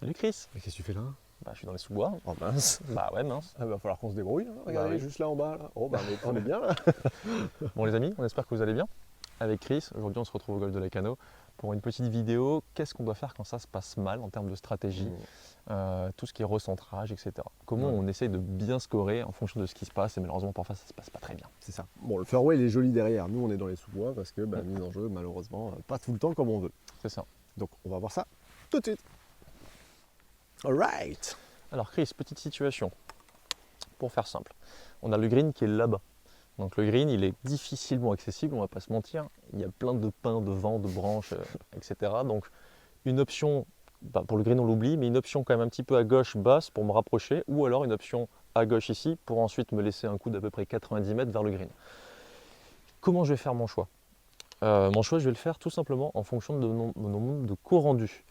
Salut Chris. Mais qu'est-ce que tu fais là? Bah, je suis dans les sous-bois. Oh mince. Bah ouais, mince. Ah, va falloir qu'on se débrouille là. Regardez, oui. juste là en bas là. Oh bah on est bien là. Bon les amis, on espère que vous allez bien. Avec Chris, aujourd'hui on se retrouve au golfe de la Cano pour une petite vidéo. Qu'est-ce qu'on doit faire quand ça se passe mal en termes de stratégie, tout ce qui est recentrage, etc. Comment on essaye de bien scorer en fonction de ce qui se passe et malheureusement parfois ça se passe pas très bien. C'est ça. Bon, le fairway il est joli derrière. Nous on est dans les sous-bois parce que mise en jeu malheureusement pas tout le temps comme on veut. C'est ça. Donc on va voir ça tout de suite. Alright. Alors Chris, petite situation. Pour faire simple, on a le green qui est là-bas. Donc le green, il est difficilement accessible, on va pas se mentir. Il y a plein de pins, de vents, de branches, etc. Donc une option, pour le green on l'oublie, mais une option quand même un petit peu à gauche basse pour me rapprocher, ou alors une option à gauche ici pour ensuite me laisser un coup d'à peu près 90 mètres vers le green. Comment je vais faire mon choix? Mon choix, je vais le faire tout simplement en fonction de mon nombre de coups rendus.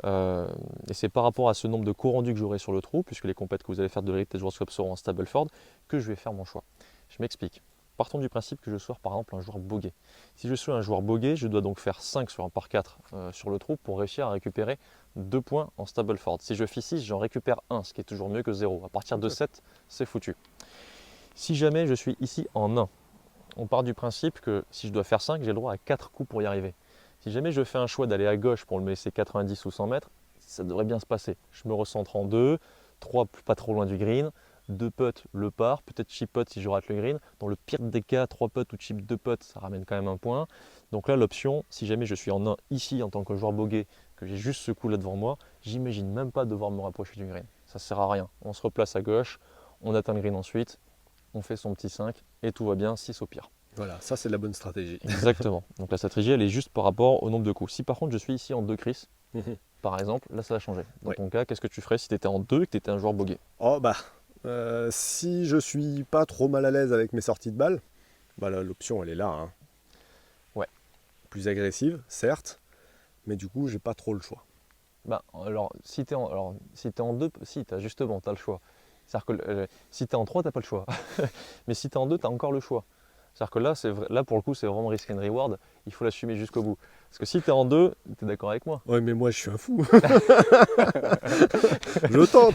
Et c'est par rapport à ce nombre de coups rendus que j'aurai sur le trou, puisque les compètes que vous allez faire de l'Heritage World Cup seront en Stableford, que je vais faire mon choix. Je m'explique. Partons du principe que je sois par exemple un joueur bogey. Si je suis un joueur bogey, je dois donc faire 5 sur un par 4 sur le trou pour réussir à récupérer 2 points en Stableford. Si je fais 6, j'en récupère 1, ce qui est toujours mieux que 0. À partir de 7, c'est foutu. Si jamais je suis ici en 1, on part du principe que si je dois faire 5, j'ai le droit à 4 coups pour y arriver. Si jamais je fais un choix d'aller à gauche pour me laisser 90 ou 100 mètres, ça devrait bien se passer. Je me recentre en 2, 3 pas trop loin du green, 2 putts le par, peut-être chip putt si je rate le green. Dans le pire des cas, 3 putts ou chip 2 putts, ça ramène quand même un point. Donc là, l'option, si jamais je suis en 1 ici en tant que joueur bogey, que j'ai juste ce coup là devant moi, j'imagine même pas devoir me rapprocher du green. Ça ne sert à rien. On se replace à gauche, on atteint le green ensuite, on fait son petit 5 et tout va bien, 6 au pire. Voilà, ça c'est la bonne stratégie. Exactement. Donc la stratégie, elle est juste par rapport au nombre de coups. Si par contre je suis ici en 2 Chris, par exemple, là ça va changer. Dans ton cas, qu'est-ce que tu ferais si tu étais en 2 et que tu étais un joueur bogey? Oh bah, si je suis pas trop mal à l'aise avec mes sorties de balles, bah l'option elle est là. Hein. Ouais. Plus agressive, certes, mais du coup j'ai pas trop le choix. Alors si tu es en 2, si tu as justement, tu as le choix. C'est-à-dire que si tu es en 3, tu n'as pas le choix. Mais si tu es en 2, tu as encore le choix. C'est-à-dire que là, pour le coup, c'est vraiment risk and reward. Il faut l'assumer jusqu'au bout. Parce que si tu es en 2, tu es d'accord avec moi? Ouais, mais moi je suis un fou. Je tente.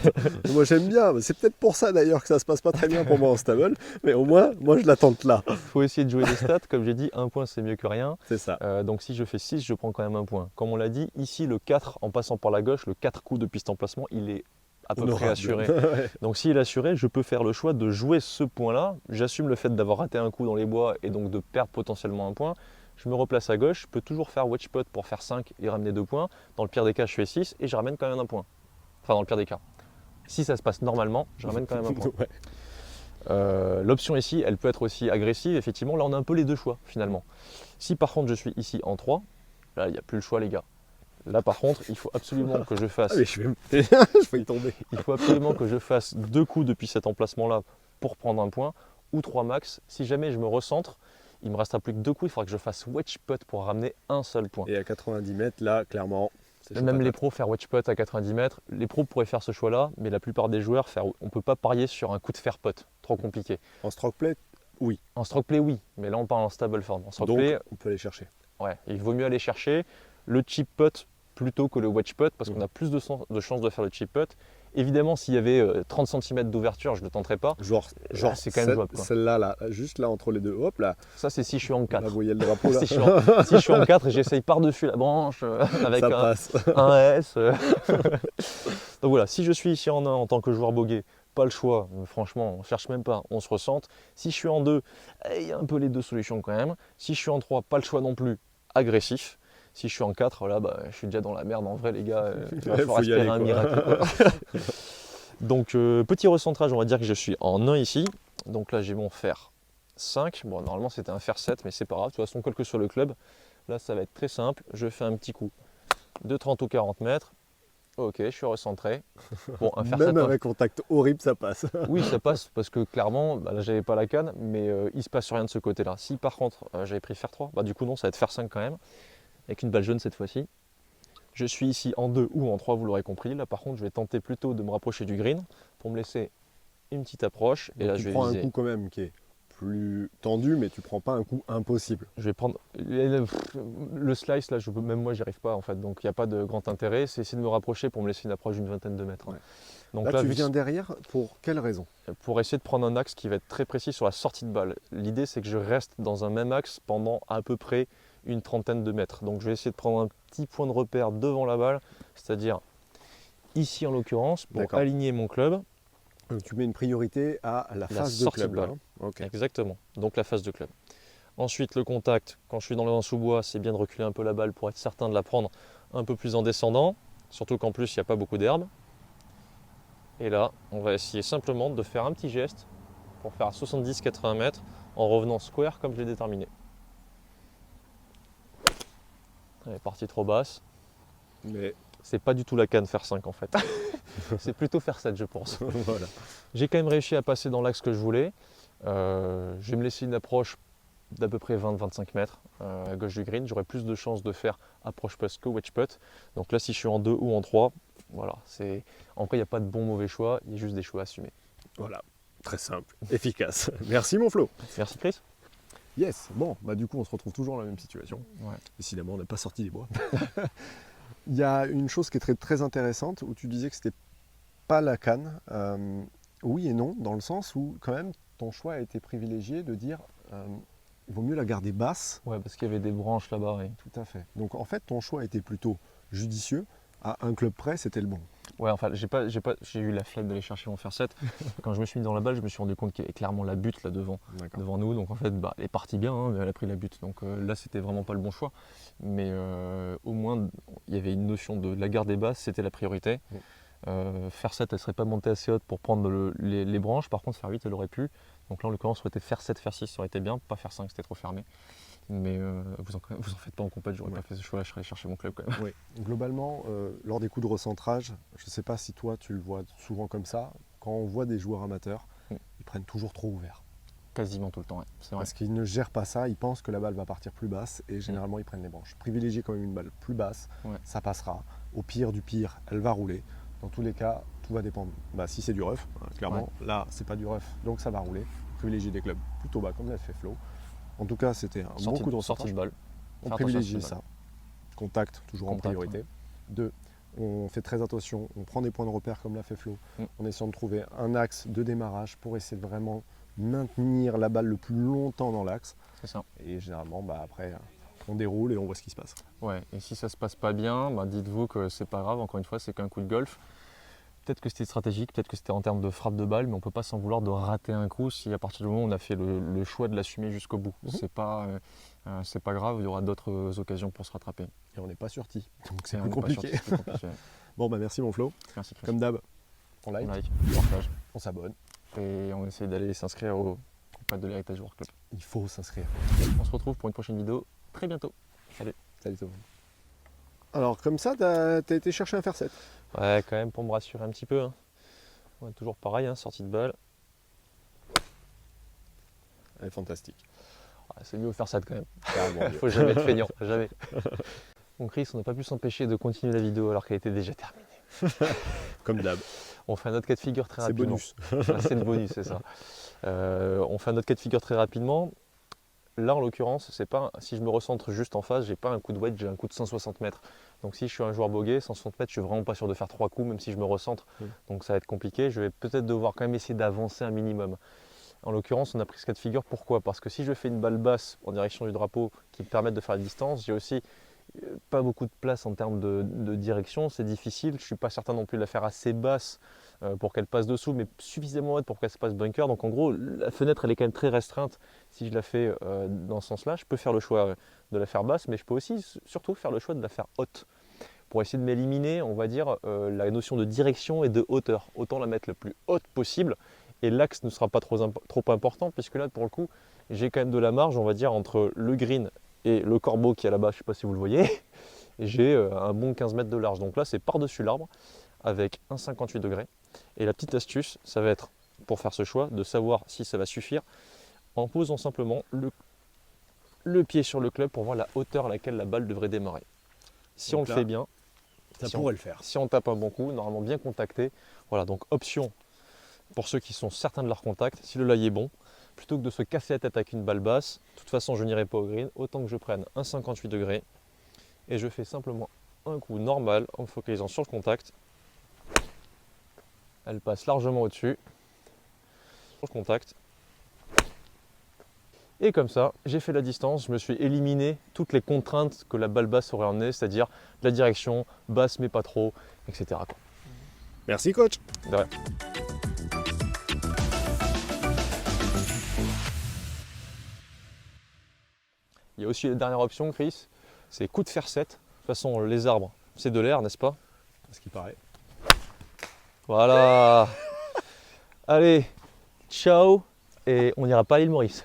Moi j'aime bien. C'est peut-être pour ça d'ailleurs que ça se passe pas très bien pour moi en stable. Mais au moins, moi je la tente là. Il faut essayer de jouer les stats. Comme j'ai dit, un point c'est mieux que rien. C'est ça. Donc si je fais 6, je prends quand même un point. Comme on l'a dit, ici le 4, en passant par la gauche, le 4 coups de piste en placement, il est à peu près assuré. Ouais. Donc s'il est assuré, je peux faire le choix de jouer ce point-là. J'assume le fait d'avoir raté un coup dans les bois et donc de perdre potentiellement un point. Je me replace à gauche, je peux toujours faire wedge putt pour faire 5 et ramener 2 points. Dans le pire des cas, je fais 6 et je ramène quand même un point. Enfin, dans le pire des cas. Si ça se passe normalement, je ramène quand même un point. Ouais. L'option ici, elle peut être aussi agressive. Effectivement, là, on a un peu les deux choix finalement. Si par contre, je suis ici en 3, là, il n'y a plus le choix, les gars. Là, par contre, il faut absolument que je fasse. Ah, mais je vais y tomber. Il faut absolument que je fasse 2 coups depuis cet emplacement-là pour prendre un point, ou 3 max. Si jamais je me recentre, il me restera plus que 2 coups. Il faudra que je fasse wedge putt pour ramener un seul point. Et à 90 mètres, là, clairement, c'est chaud Même les patate. pros faire wedge putt à 90 mètres, les pros pourraient faire ce choix-là, mais la plupart des joueurs, on ne peut pas parier sur un coup de fair putt. Trop compliqué. En stroke play, oui. En stroke play, oui, mais là on parle en stable form. En stroke Donc, play, on peut aller chercher. ouais, il vaut mieux aller chercher le chip putt plutôt que le wedge putt parce qu'on a plus de chances de faire le chip putt. Évidemment, s'il y avait 30 cm d'ouverture, je ne le tenterai pas. Genre C'est quand même jouable, quoi. Celle-là, là, juste là entre les deux, hop là. Ça, c'est si je suis en 4. Là, vous voyez le drapeau là. Si je suis en 4 et j'essaye par-dessus la branche avec Ça passe. un S. Donc voilà, si je suis ici en 1 en tant que joueur bogey, pas le choix. Franchement, on ne cherche même pas, on se ressente. Si je suis en 2, il y a un peu les deux solutions quand même. Si je suis en 3, pas le choix non plus, agressif. Si je suis en 4, là, je suis déjà dans la merde. En vrai, les gars, il va falloir espérer un miracle. Donc, petit recentrage, on va dire que je suis en 1 ici. Donc là, j'ai mon fer 5. Bon, normalement, c'était un fer 7, mais c'est pas grave. De toute façon, quel que soit le club, là, ça va être très simple. Je fais un petit coup de 30 ou 40 mètres. Ok, je suis recentré. Bon, un fer 7. Même avec contact horrible, ça passe. Oui, ça passe parce que clairement, là, j'avais pas la canne, mais il se passe rien de ce côté-là. Si par contre, j'avais pris fer 3, du coup, non, ça va être fer 5 quand même. Avec une balle jaune cette fois-ci. Je suis ici en 2 ou en 3, vous l'aurez compris. Là par contre, je vais tenter plutôt de me rapprocher du green pour me laisser une petite approche. Donc, et là, tu je vais prends viser. un coup quand même qui est plus tendu, mais tu prends pas un coup impossible. Je vais prendre le slice là, même moi j'y arrive pas en fait, donc il n'y a pas de grand intérêt. C'est essayer de me rapprocher pour me laisser une approche d'une vingtaine de mètres. Ouais. Donc Là, tu vu viens derrière pour quelle raison? pour essayer de prendre un axe qui va être très précis sur la sortie de balle. L'idée c'est que je reste dans un même axe pendant à peu près une trentaine de mètres. Donc je vais essayer de prendre un petit point de repère devant la balle, c'est-à-dire ici en l'occurrence, pour D'accord. aligner mon club. Donc, tu mets une priorité à la phase de sortie club. de là, balle. hein. Ok. Exactement, donc la phase de club. Ensuite le contact, quand je suis dans le vent sous-bois, c'est bien de reculer un peu la balle pour être certain de la prendre un peu plus en descendant, surtout qu'en plus il n'y a pas beaucoup d'herbe. Et là, on va essayer simplement de faire un petit geste pour faire à 70-80 mètres en revenant square comme je l'ai déterminé. Elle est partie trop basse. Mais C'est pas du tout la canne faire 5 en fait. C'est plutôt faire 7 je pense. voilà. J'ai quand même réussi à passer dans l'axe que je voulais. Je vais me laisser une approche d'à peu près 20-25 mètres à gauche du green. J'aurai plus de chances de faire approche putt que wedge putt. Donc là si je suis en 2 ou en 3, voilà. En vrai il n'y a pas de bon mauvais choix, il y a juste des choix assumés. Voilà. Très simple, efficace. Merci mon Flo. Merci Chris. Yes. Bon, bah du coup, on se retrouve toujours dans la même situation. Ouais. Décidément, on n'est pas sorti des bois. Il y a une chose qui est très, très intéressante où tu disais que c'était pas la canne. Oui et non, dans le sens où quand même ton choix a été privilégié de dire il vaut mieux la garder basse. Ouais, parce qu'il y avait des branches là-bas. Oui. Tout à fait. Donc en fait, ton choix a été plutôt judicieux. À un club près, c'était le bon. Ouais, enfin, j'ai eu la flemme d'aller chercher mon fer 7. Quand je me suis mis dans la balle, je me suis rendu compte qu'il y avait clairement la butte là devant nous. Donc en fait, elle est partie bien, hein, mais elle a pris la butte. Donc là, c'était vraiment pas le bon choix. Mais au moins, il y avait une notion de la garder basse, c'était la priorité. Fer 7, elle serait pas montée assez haute pour prendre les branches. Par contre, fer 8, elle aurait pu. Donc là, en l'occurrence, ça aurait été fer 7, fer 6, ça aurait été bien. Pas fer 5, c'était trop fermé. Mais vous en faites pas en compète, j'aurais pas fait ce choix-là, je serais allé chercher mon club quand même. Oui. Globalement, lors des coups de recentrage, je ne sais pas si toi tu le vois souvent comme ça, quand on voit des joueurs amateurs, ils prennent toujours trop ouvert. Quasiment tout le temps, ouais. C'est vrai. Parce qu'ils ne gèrent pas ça, ils pensent que la balle va partir plus basse et généralement ils prennent les branches. Privilégiez quand même une balle plus basse, ça passera. Au pire du pire, elle va rouler. Dans tous les cas, tout va dépendre. Si c'est du rough, clairement, là c'est pas du rough, donc ça va rouler. Privilégiez des clubs plutôt bas comme l'a fait Flo. En tout cas, c'était un bon coup de recentrage. Sortie de balle. On privilégie ça. Contact, toujours en priorité. 2, on fait très attention, on prend des points de repère comme l'a fait Flo, en essayant de trouver un axe de démarrage pour essayer de vraiment maintenir la balle le plus longtemps dans l'axe. C'est ça. Et généralement, après, on déroule et on voit ce qui se passe. Ouais, et si ça se passe pas bien, dites-vous que c'est pas grave, encore une fois, c'est qu'un coup de golf. Peut-être que c'était stratégique, peut-être que c'était en termes de frappe de balle, mais on ne peut pas s'en vouloir de rater un coup si à partir du moment où on a fait le choix de l'assumer jusqu'au bout. C'est pas grave, il y aura d'autres occasions pour se rattraper. Et on n'est pas sur tee, donc c'est plus compliqué. Bon, merci mon Flo. Merci Chris. Comme d'hab, on like, on partage, on s'abonne. Et on essaie d'aller s'inscrire au compète de l'Héritage World Club. Il faut s'inscrire. On se retrouve pour une prochaine vidéo très bientôt. Salut. Salut tout le monde. Alors comme ça, t'as été chercher un fer 7. Ouais, quand même pour me rassurer un petit peu. Hein. Ouais, toujours pareil, hein, sortie de balle. Elle est fantastique. Ouais, c'est mieux au fer 7 quand même. Il faut jamais être feignant, jamais. Bon Chris, on n'a pas pu s'empêcher de continuer la vidéo alors qu'elle était déjà terminée. Comme d'hab. On fait un autre cas de figure très rapidement. C'est bonus. C'est le bonus, c'est ça. On fait un autre cas de figure très rapidement. Là, en l'occurrence, c'est pas si je me recentre juste en face, j'ai pas un coup de wedge, j'ai un coup de 160 mètres. Donc si je suis un joueur bogué, 160 mètres, je suis vraiment pas sûr de faire 3 coups, même si je me recentre. Donc ça va être compliqué. Je vais peut-être devoir quand même essayer d'avancer un minimum. En l'occurrence, on a pris ce cas de figure. Pourquoi? Parce que si je fais une balle basse en direction du drapeau qui me permette de faire la distance, j'ai aussi pas beaucoup de place en termes de direction. C'est difficile. Je ne suis pas certain non plus de la faire assez basse pour qu'elle passe dessous, mais suffisamment haute pour qu'elle se passe bunker. Donc en gros, la fenêtre, elle est quand même très restreinte. Si je la fais dans ce sens-là, je peux faire le choix de la faire basse, mais je peux aussi surtout faire le choix de la faire haute. Pour essayer de m'éliminer, on va dire, la notion de direction et de hauteur. Autant la mettre le plus haute possible. Et l'axe ne sera pas trop important, puisque là, pour le coup, j'ai quand même de la marge, on va dire, entre le green et le corbeau qui est là-bas, je ne sais pas si vous le voyez. Et j'ai un bon 15 mètres de large. Donc là, c'est par-dessus l'arbre, avec un 58 degrés. Et la petite astuce, ça va être, pour faire ce choix, de savoir si ça va suffire, en posant simplement le pied sur le club pour voir la hauteur à laquelle la balle devrait démarrer. Si on le fait bien, ça pourrait le faire. Si on tape un bon coup, normalement bien contacté. Voilà, donc option pour ceux qui sont certains de leur contact, si le lie est bon, plutôt que de se casser la tête avec une balle basse, de toute façon je n'irai pas au green, autant que je prenne un 58 degrés et je fais simplement un coup normal en me focalisant sur le contact. Elle passe largement au-dessus, sur le contact. Et comme ça, j'ai fait la distance, je me suis éliminé toutes les contraintes que la balle basse aurait emmenées, c'est-à-dire la direction, basse mais pas trop, etc. quoi. Merci coach. De rien. Il y a aussi la dernière option, Chris, c'est coup de fer 7. De toute façon, les arbres, c'est de l'air, n'est-ce pas? Ce qui paraît. Voilà. Allez, ciao, et on n'ira pas à l'île Maurice.